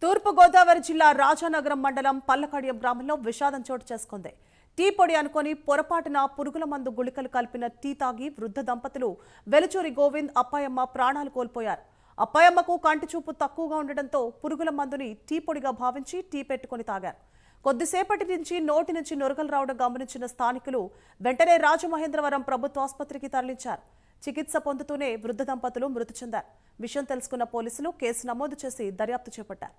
తూర్పు గోదావరి జిల్లా రాజానగరం మండలం పల్లకడియం గ్రామంలో విషాదం చోటు చేసుకుంది. టీ పొడి అనుకొని పొరపాటున పురుగుల మందు గుళికలు కలిపిన టీ తాగి వృద్ధ దంపతులు వెలుచూరి గోవింద్, అప్పాయమ్మ ప్రాణాలు కోల్పోయారు. అప్పాయమ్మకు కంటి చూపు తక్కువగా ఉండడంతో పురుగుల మందుని టీ పొడిగా భావించి టీ పెట్టుకుని తాగారు. కొద్దిసేపటి నుంచి నోటి నుంచి నొరగలు రావడం గమనించిన స్థానికులు వెంటనే రాజమహేంద్రవరం ప్రభుత్వ ఆసుపత్రికి తరలించారు. చికిత్స పొందుతూనే వృద్ధ దంపతులు మృతి చెందారు. విషయం తెలుసుకున్న పోలీసులు కేసు నమోదు చేసి దర్యాప్తు చేపట్టారు.